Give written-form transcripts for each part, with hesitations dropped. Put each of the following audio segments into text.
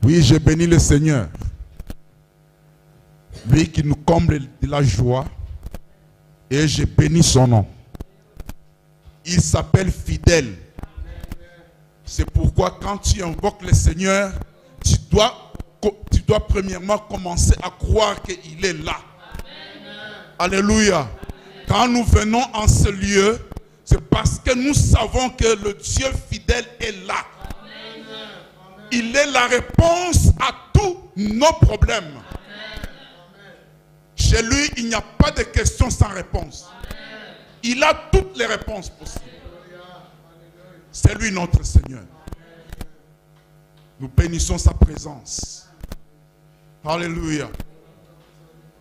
Oui, je bénis le Seigneur. Lui qui nous comble de la joie. Et je bénis son nom. Il s'appelle fidèle. C'est pourquoi quand tu invoques le Seigneur, tu dois premièrement commencer à croire qu'il est là. Alléluia. Quand nous venons en ce lieu, c'est parce que nous savons que le Dieu fidèle est là. Il est la réponse à tous nos problèmes. Chez lui, il n'y a pas de questions sans réponse. Il a toutes les réponses possibles. C'est lui notre Seigneur. Nous bénissons sa présence. Alléluia.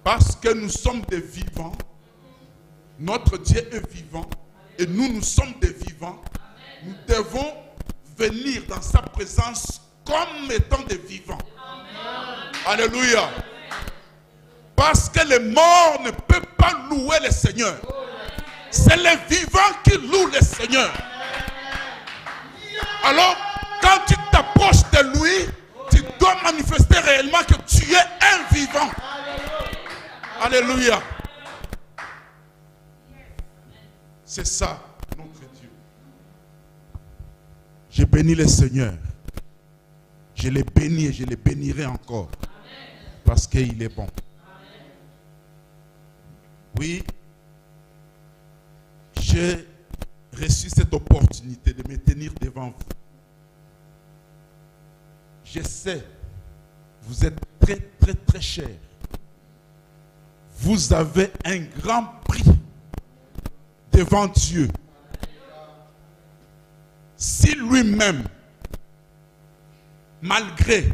Parce que nous sommes des vivants. Notre Dieu est vivant. Et nous sommes des vivants. Nous devons venir dans sa présence comme étant des vivants. Alléluia. Parce que les morts ne peuvent pas louer le Seigneur. C'est les vivants qui louent le Seigneur. Alors, quand tu t'approches de lui, tu dois manifester réellement que tu es un vivant. Alléluia. C'est ça, notre Dieu. Je bénis le Seigneur. Je les bénis et je les bénirai encore. Parce qu'il est bon. Oui, j'ai reçu cette opportunité de me tenir devant vous. Je sais, vous êtes très, très, très chers. Vous avez un grand prix devant Dieu. Si lui-même, malgré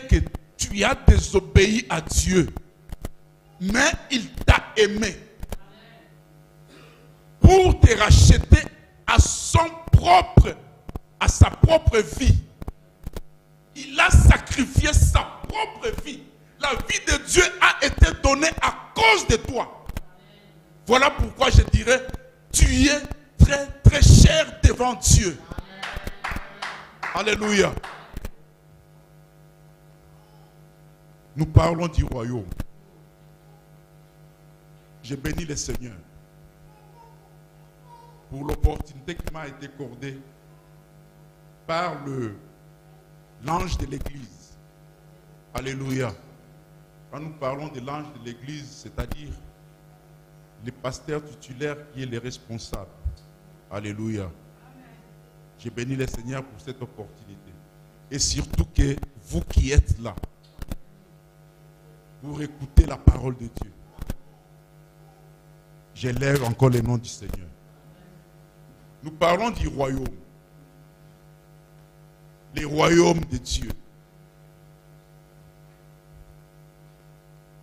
que tu as désobéi à Dieu, mais il t'a aimé pour te racheter à sa propre vie. Il a sacrifié sa propre vie. La vie de Dieu a été donnée à cause de toi. Voilà pourquoi je dirais, tu es très très cher devant Dieu. Alléluia. Nous parlons du royaume. Je bénis le Seigneur pour l'opportunité qui m'a été accordée par l'ange de l'église. Alléluia. Quand nous parlons de l'ange de l'église, c'est-à-dire le pasteur titulaire qui est le responsable. Alléluia. Je bénis le Seigneur pour cette opportunité. Et surtout que vous qui êtes là, pour écouter la parole de Dieu. J'élève encore le nom du Seigneur. Nous parlons du royaume. Le royaume de Dieu.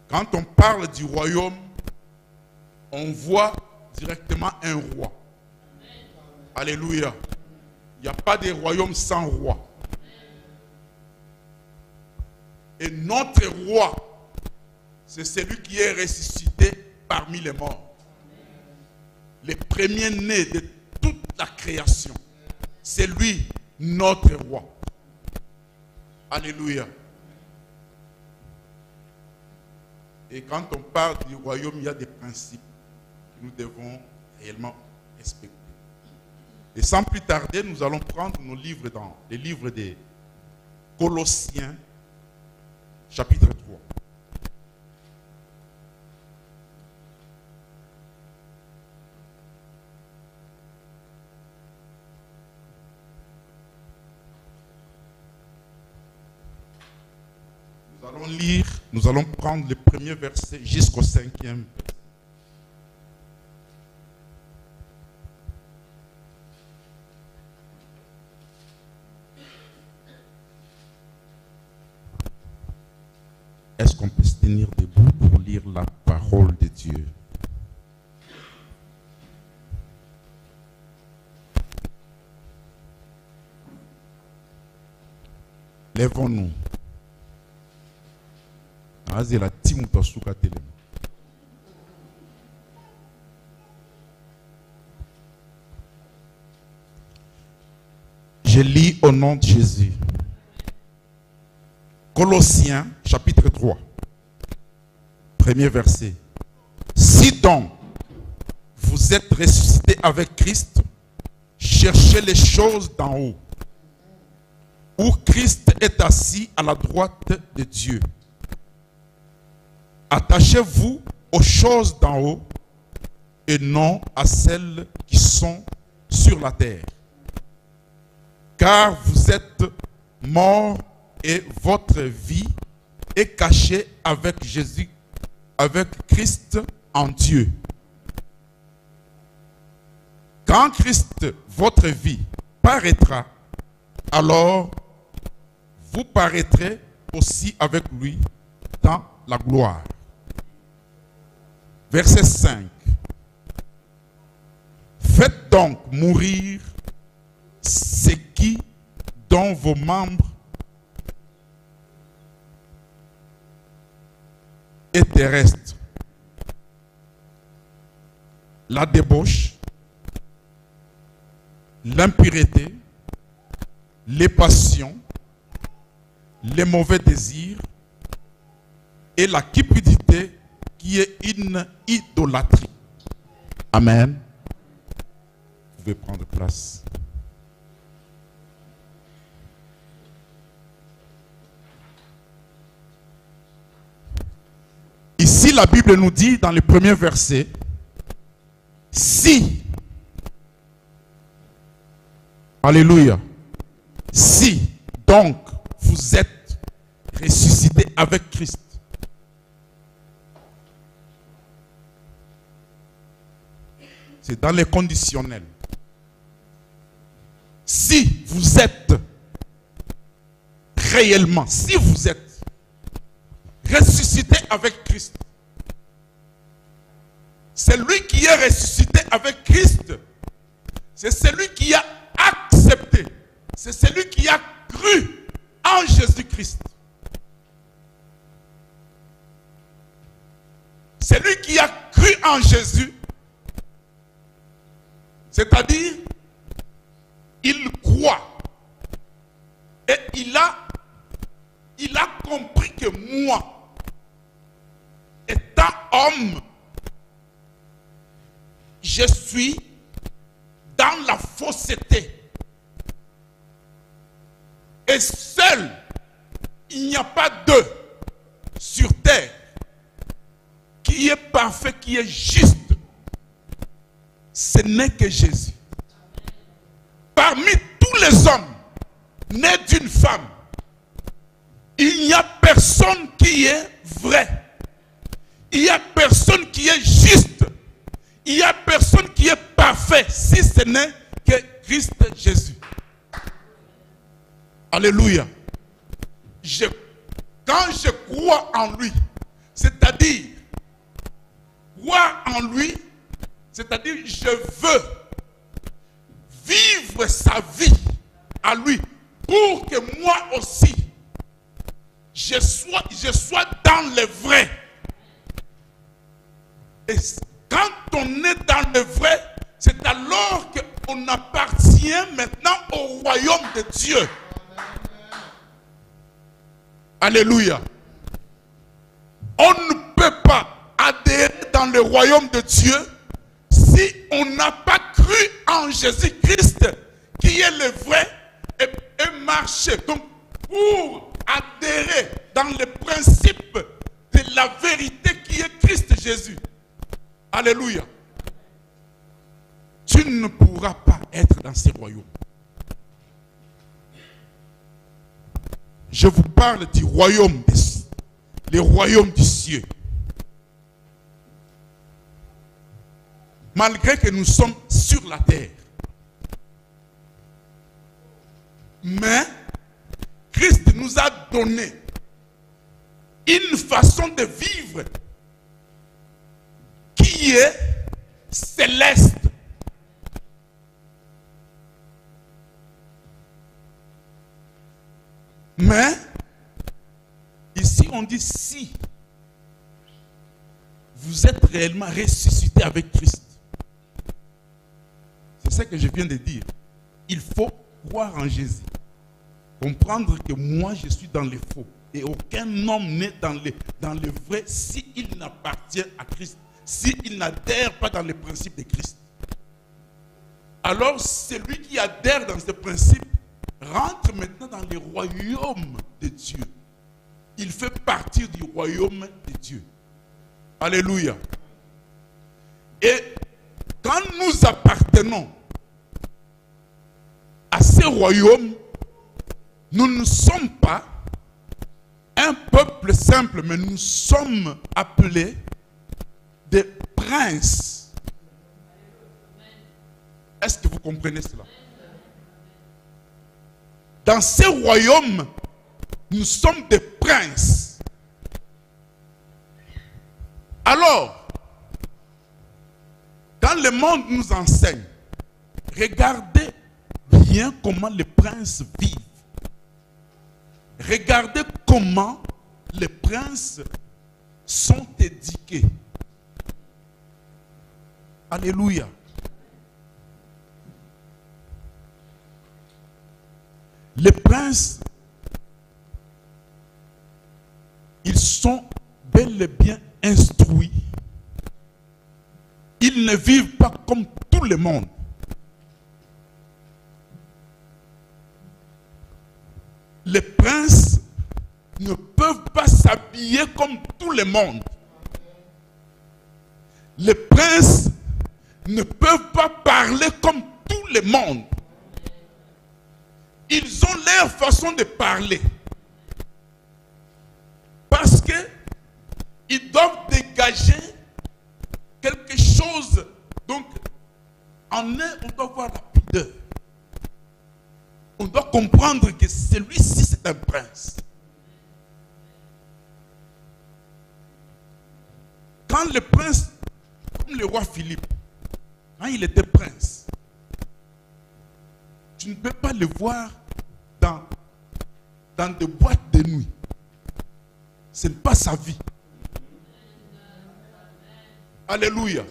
Quand on parle du royaume, on voit directement un roi. Alléluia. Il n'y a pas de royaume sans roi. Et notre roi, c'est celui qui est ressuscité parmi les morts. Le premier-né de toute la création. C'est lui, notre roi. Alléluia. Et quand on parle du royaume, il y a des principes que nous devons réellement respecter. Et sans plus tarder, nous allons prendre nos livres dans les livres des Colossiens, chapitre 3. Nous allons lire, nous allons prendre le premier verset jusqu'au 5e. Est-ce qu'on peut se tenir debout pour lire la parole de Dieu? Lèvons-nous. Je lis au nom de Jésus. Colossiens chapitre 3, premier verset. Si donc vous êtes ressuscités avec Christ, cherchez les choses d'en haut, où Christ est assis à la droite de Dieu. Attachez-vous aux choses d'en haut et non à celles qui sont sur la terre. Car vous êtes morts et votre vie est cachée avec Jésus, avec Christ en Dieu. Quand Christ, votre vie, paraîtra, alors vous paraîtrez aussi avec lui dans la gloire. Verset 5. Faites donc mourir ce qui, dans vos membres, est terrestre. La débauche, l'impureté, les passions, les mauvais désirs et la cupidité qui est une idolâtrie. Amen. Vous pouvez prendre place. Ici, la Bible nous dit dans le premier verset, si, alléluia, si donc vous êtes ressuscités avec Christ, c'est dans les conditionnels. Si vous êtes réellement, si vous êtes ressuscité avec Christ, celui qui est ressuscité avec Christ, c'est celui qui a accepté, c'est celui qui a cru en Jésus-Christ. Celui qui a cru en Jésus, c'est-à-dire, il croit et il a compris que moi, étant homme, je suis dans la fausseté. Et seul, il n'y a pas deux sur terre qui est parfait, qui est juste. Ce n'est que Jésus. Parmi tous les hommes nés d'une femme, il n'y a personne qui est vrai. Il n'y a personne qui est juste. Il n'y a personne qui est parfait, si ce n'est que Christ Jésus. Alléluia. Quand je crois en lui, c'est-à-dire, croire en lui, c'est-à-dire, je veux vivre sa vie à lui pour que moi aussi, je sois dans le vrai. Et quand on est dans le vrai, c'est alors qu'on appartient maintenant au royaume de Dieu. Alléluia. On ne peut pas adhérer dans le royaume de Dieu si on n'a pas cru en Jésus-Christ, qui est le vrai, et marcher. Donc, pour adhérer dans le principe de la vérité qui est Christ Jésus, alléluia, tu ne pourras pas être dans ce royaume. Je vous parle du royaume le royaume du ciel. Malgré que nous sommes sur la terre. Mais Christ nous a donné une façon de vivre qui est céleste. Mais ici on dit si vous êtes réellement ressuscité avec Christ. C'est ce que je viens de dire. Il faut croire en Jésus, comprendre que moi je suis dans les faux et aucun homme n'est dans le vrai s'il n'appartient à Christ, s'il n'adhère pas dans les principes de Christ. Alors celui qui adhère dans ce principe rentre maintenant dans le royaume de Dieu. Il fait partie du royaume de Dieu. Alléluia. Et quand nous appartenons à ce royaume, nous ne sommes pas un peuple simple, mais nous sommes appelés des princes. Est-ce que vous comprenez cela? Dans ce royaume, nous sommes des princes. Alors, quand le monde nous enseigne, regardez bien comment les princes vivent. Regardez comment les princes sont éduqués. Alléluia. Les princes, ils sont bel et bien instruits. Ils ne vivent pas comme tout le monde. Les princes ne peuvent pas s'habiller comme tout le monde. Les princes ne peuvent pas parler comme tout le monde. Ils ont leur façon de parler. Parce que ils doivent dégager quelque chose. Donc, en eux, on doit voir la pudeur. On doit comprendre que celui-ci, c'est un prince. Quand le prince, comme le roi Philippe, quand il était prince, tu ne peux pas le voir dans des boîtes de nuit. Ce n'est pas sa vie. Alléluia.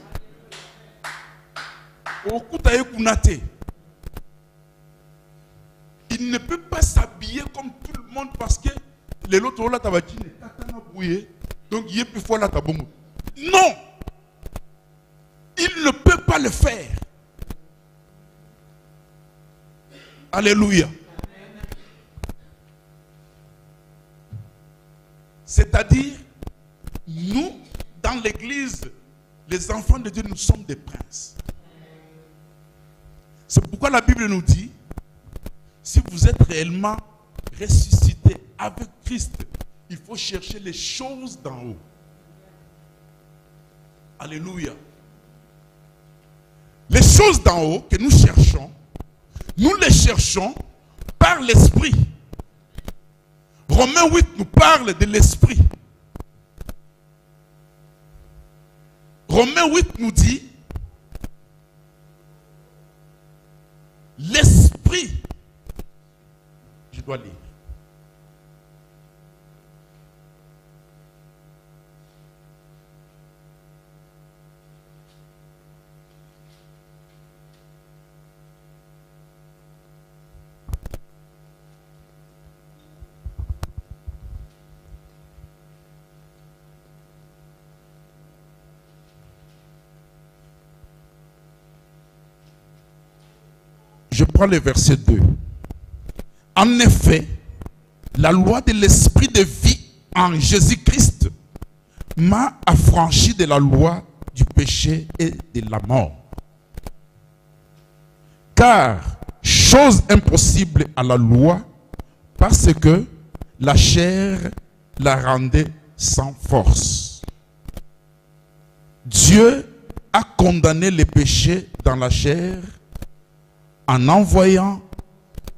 Il ne peut pas s'habiller comme tout le monde parce que les autres là t'as dit donc il peut faire là t'as bon. Non, il ne peut pas le faire. Alléluia. C'est-à-dire, nous, dans l'église, les enfants de Dieu, nous sommes des princes. C'est pourquoi la Bible nous dit, si vous êtes réellement ressuscité avec Christ, il faut chercher les choses d'en haut. Alléluia. Les choses d'en haut que nous cherchons, nous les cherchons par l'Esprit. Romains 8 nous parle de l'Esprit. Romains 8 nous dit, l'Esprit, je dois lire. Je prends le verset 2. En effet, la loi de l'esprit de vie en Jésus-Christ m'a affranchi de la loi du péché et de la mort. Car, chose impossible à la loi, parce que la chair la rendait sans force. Dieu a condamné les péchés dans la chair en envoyant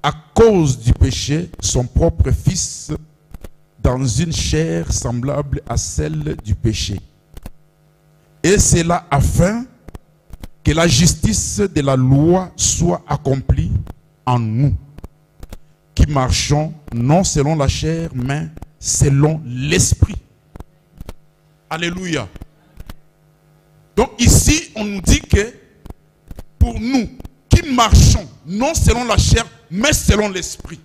à cause du péché son propre fils dans une chair semblable à celle du péché. Et c'est là afin que la justice de la loi soit accomplie en nous, qui marchons non selon la chair, mais selon l'esprit. Alléluia. Donc ici, on nous dit que pour nous, qui marchons non selon la chair, mais selon l'esprit.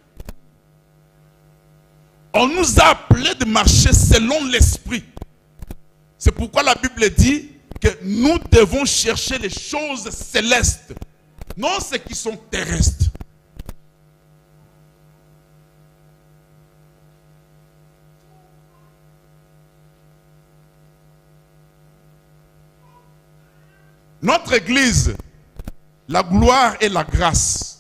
On nous a appelés de marcher selon l'esprit. C'est pourquoi la Bible dit que nous devons chercher les choses célestes, non ceux qui sont terrestres. Notre église, la gloire et la grâce.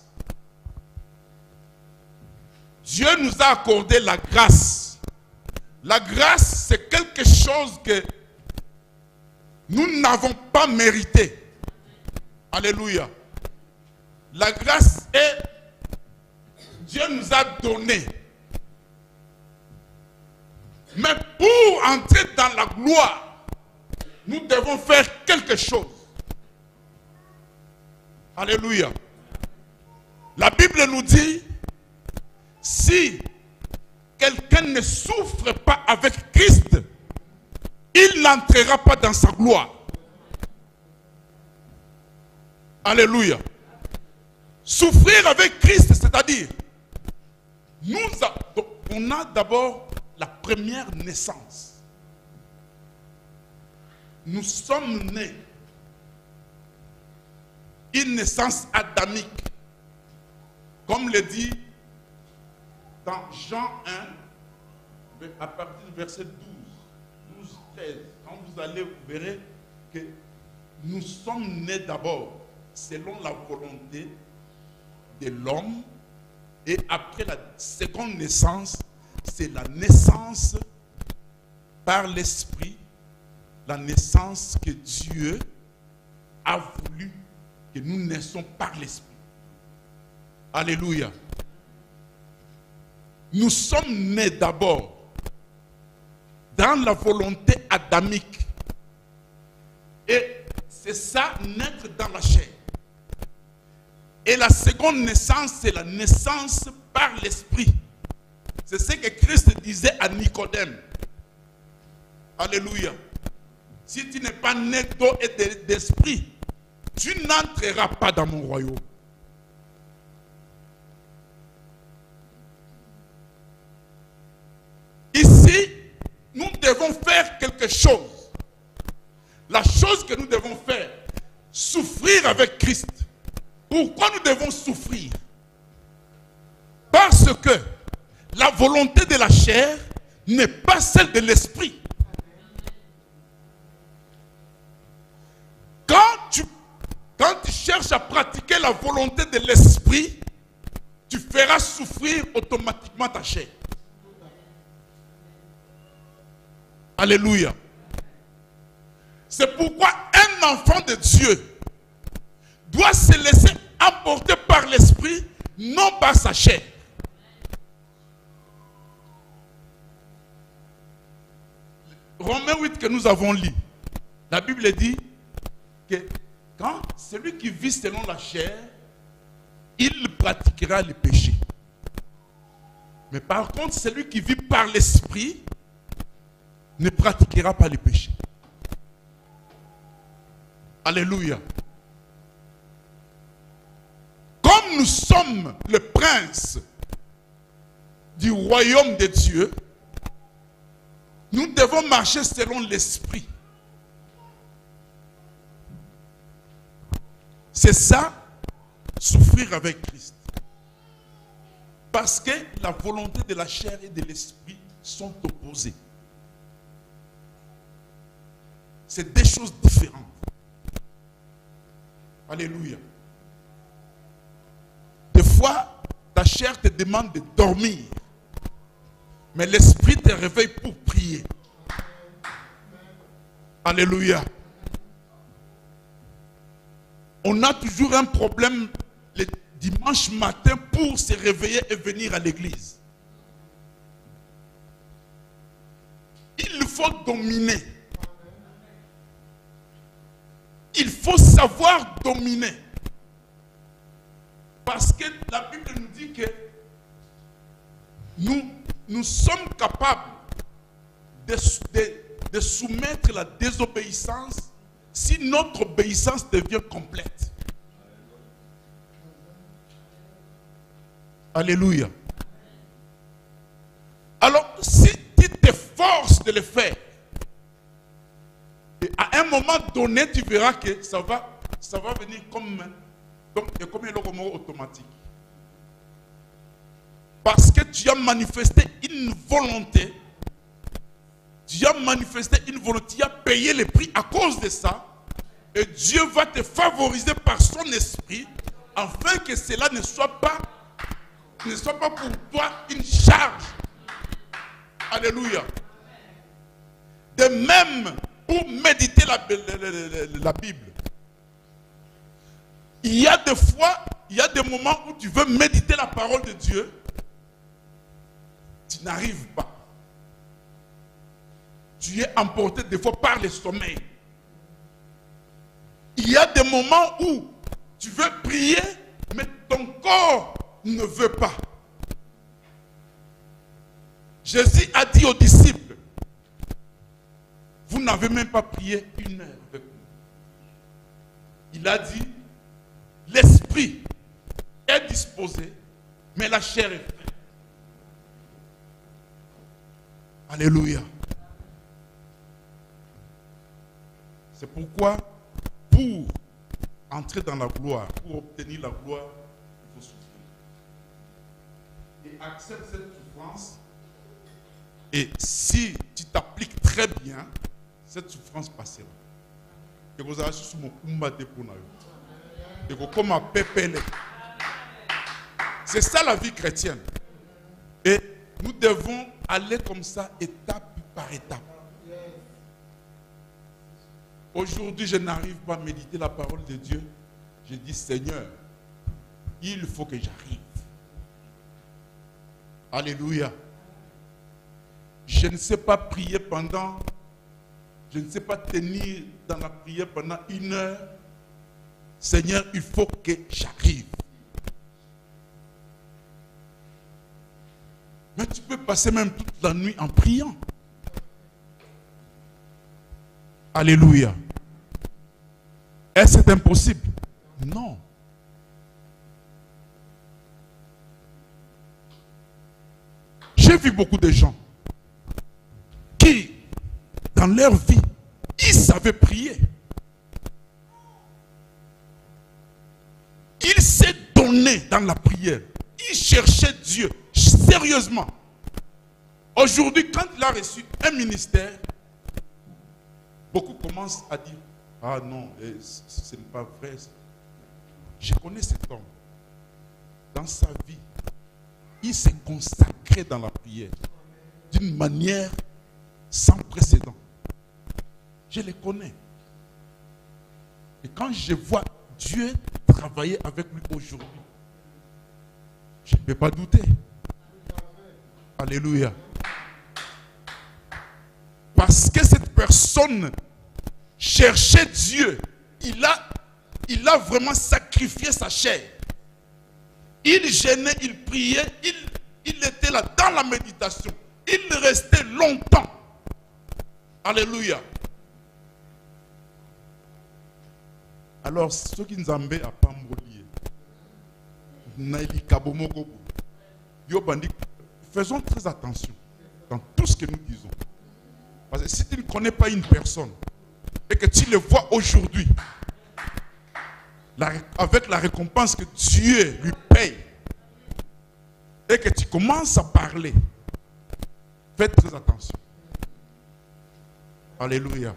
Dieu nous a accordé la grâce. La grâce, c'est quelque chose que nous n'avons pas mérité. Alléluia. La grâce est, Dieu nous a donné. Mais pour entrer dans la gloire, nous devons faire quelque chose. Alléluia. La Bible nous dit, si quelqu'un ne souffre pas avec Christ, il n'entrera pas dans sa gloire. Alléluia. Souffrir avec Christ, c'est-à-dire, on a d'abord la première naissance. Nous sommes nés. Une naissance adamique. Comme le dit dans Jean 1, à partir du verset 12, 13. Quand vous allez, vous verrez que nous sommes nés d'abord selon la volonté de l'homme. Et après la seconde naissance, c'est la naissance par l'esprit, la naissance que Dieu a voulu que nous naissons par l'esprit. Alléluia. Nous sommes nés d'abord dans la volonté adamique. Et c'est ça, naître dans la chair. Et la seconde naissance, c'est la naissance par l'esprit. C'est ce que Christ disait à Nicodème. Alléluia. Si tu n'es pas né d'eau et d'esprit, tu n'entreras pas dans mon royaume. Ici, nous devons faire quelque chose. La chose que nous devons faire, souffrir avec Christ. Pourquoi nous devons souffrir? Parce que la volonté de la chair n'est pas celle de l'esprit. Quand tu cherches à pratiquer la volonté de l'esprit, tu feras souffrir automatiquement ta chair. Alléluia. C'est pourquoi un enfant de Dieu doit se laisser emporter par l'esprit, non par sa chair. Romains 8 que nous avons lu, la Bible dit que quand celui qui vit selon la chair, il pratiquera le péché. Mais par contre, celui qui vit par l'esprit ne pratiquera pas le péché. Alléluia. Comme nous sommes le prince du royaume de Dieu, nous devons marcher selon l'esprit. C'est ça, souffrir avec Christ. Parce que la volonté de la chair et de l'esprit sont opposées. C'est des choses différentes. Alléluia. Des fois, ta chair te demande de dormir. Mais l'esprit te réveille pour prier. Alléluia. On a toujours un problème le dimanche matin pour se réveiller et venir à l'église. Il faut dominer. Il faut savoir dominer. Parce que la Bible nous dit que nous sommes capables de soumettre la désobéissance si notre obéissance devient complète. Alléluia. Alors, si tu t'efforces de le faire, et à un moment donné, tu verras que ça va venir comme un automatique. Parce que tu as manifesté une volonté, tu as payé le prix à cause de ça, et Dieu va te favoriser par son esprit, afin que cela ne soit pas pour toi une charge. Alléluia. De même, pour méditer la Bible, il y a des moments où tu veux méditer la parole de Dieu, tu n'arrives pas. Tu es emporté des fois par le sommeil. Il y a des moments où tu veux prier, mais ton corps ne veut pas. Jésus a dit aux disciples, vous n'avez même pas prié 1 heure avec nous. Il a dit, l'esprit est disposé, mais la chair est faite. Alléluia. C'est pourquoi, pour entrer dans la gloire, pour obtenir la gloire, il faut souffrir. Et accepte cette souffrance. Et si tu t'appliques très bien, cette souffrance passera. Et vous avez sur mon kumba de ponayo. Et vous comme un pépélé. C'est ça la vie chrétienne. Et nous devons aller comme ça, étape par étape. Aujourd'hui, je n'arrive pas à méditer la parole de Dieu. Je dis, Seigneur, il faut que j'arrive. Alléluia. Je ne sais pas prier je ne sais pas tenir dans la prière pendant 1 heure. Seigneur, il faut que j'arrive. Mais tu peux passer même toute la nuit en priant. Alléluia. Est-ce que c'est impossible? Non. J'ai vu beaucoup de gens qui, dans leur vie, ils savaient prier. Ils s'est donné dans la prière. Ils cherchaient Dieu sérieusement. Aujourd'hui, quand il a reçu un ministère, beaucoup commencent à dire, ah non, ce n'est pas vrai. Je connais cet homme. Dans sa vie, il s'est consacré dans la prière d'une manière sans précédent. Je les connais. Et quand je vois Dieu travailler avec lui aujourd'hui, je ne peux pas douter. Alléluia. Parce que cette personne cherchait Dieu. Il a vraiment sacrifié sa chair. Il gênait, il priait, il était là dans la méditation. Il restait longtemps. Alléluia. Alors, ceux qui nous ont à Pambolier, faisons très attention dans tout ce que nous disons. Parce que si tu ne connais pas une personne et que tu le vois aujourd'hui, avec la récompense que Dieu lui paye, et que tu commences à parler, fais très attention. Alléluia.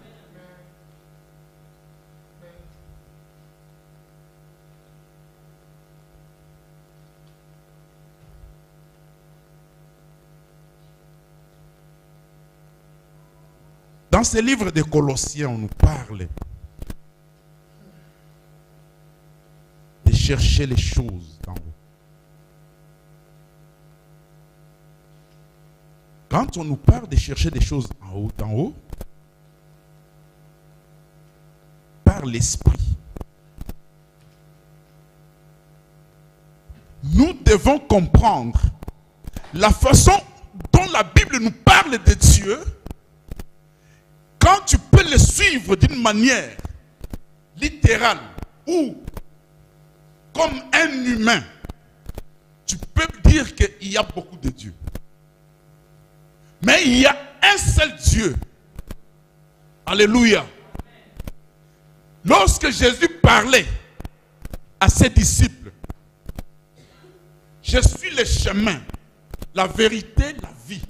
Dans ce livre de Colossiens, on nous parle de chercher les choses d'en haut. Quand on nous parle de chercher des choses d'en haut, par l'esprit, nous devons comprendre la façon dont la Bible nous parle de Dieu. Quand tu peux le suivre d'une manière littérale ou comme un humain, tu peux dire qu'il y a beaucoup de dieux. Mais il y a un seul Dieu. Alléluia. Lorsque Jésus parlait à ses disciples, je suis le chemin, la vérité, la vie.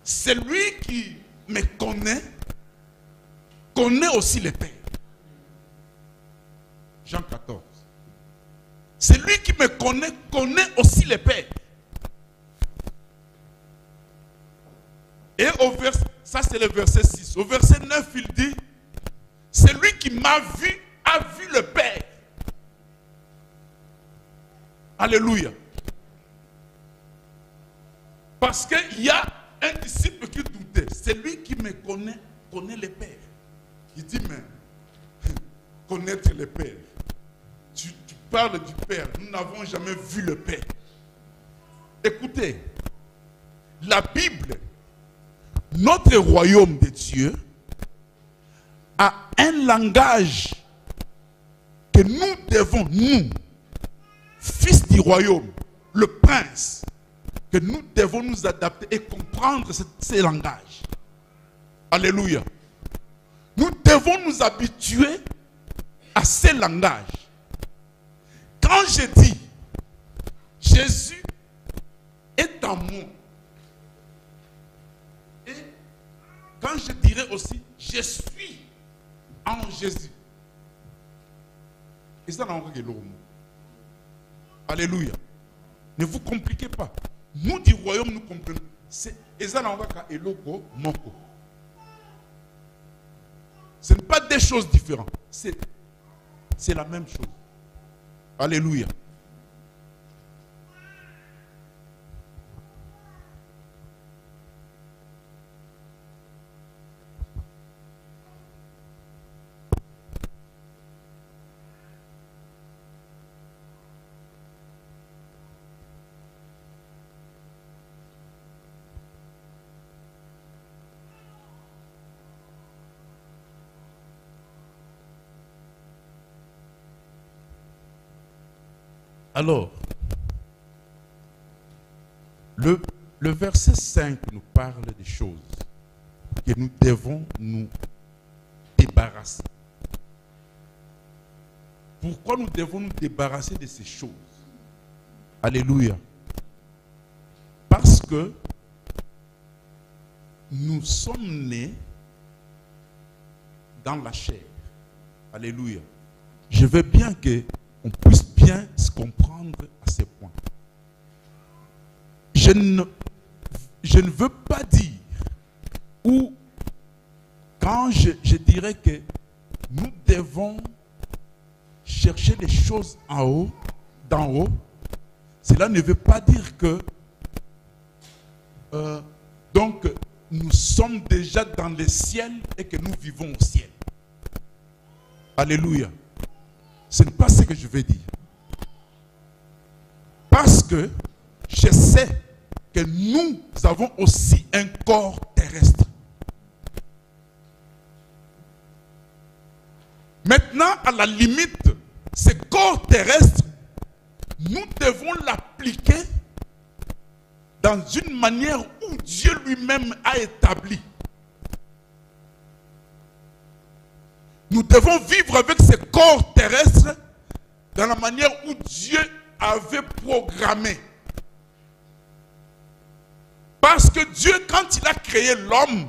Celui qui me connaît aussi le Père. Jean 14. Celui qui me connaît aussi le Père. Et ça c'est le verset 6. Au verset 9, il dit, celui qui m'a vu a vu le Père. Alléluia. Parce qu'il y a un disciple qui doutait. Celui qui me connaît le Père. Il dit, mais connaître le Père. Tu parles du Père. Nous n'avons jamais vu le Père. Écoutez, la Bible, notre royaume de Dieu, a un langage que nous devons, nous, fils du royaume, le prince, que nous devons nous adapter et comprendre ces langages. Alléluia. Nous devons nous habituer à ces langages. Quand je dis Jésus est en moi, et quand je dirais aussi je suis en Jésus, et ça n'a pas de l'homme. Alléluia. Ne vous compliquez pas. Nous du royaume, nous comprenons. Ce n'est pas des choses différentes. C'est la même chose. Alléluia. Alors, le verset 5 nous parle des choses que nous devons nous débarrasser. Pourquoi nous devons nous débarrasser de ces choses? Alléluia. Parce que nous sommes nés dans la chair. Alléluia. Je veux bien qu'on puisse bien se comprendre à ce point. Je ne veux pas dire, ou quand je dirais que nous devons chercher les choses en haut, d'en haut, cela ne veut pas dire que donc nous sommes déjà dans le ciel et que nous vivons au ciel. Alléluia. Ce n'est pas ce que je veux dire. Parce que je sais que nous avons aussi un corps terrestre. Maintenant, à la limite, ce corps terrestre, nous devons l'appliquer dans une manière où Dieu lui-même a établi. Nous devons vivre avec ce corps terrestre dans la manière où Dieu avait programmé. Parce que Dieu, quand il a créé l'homme,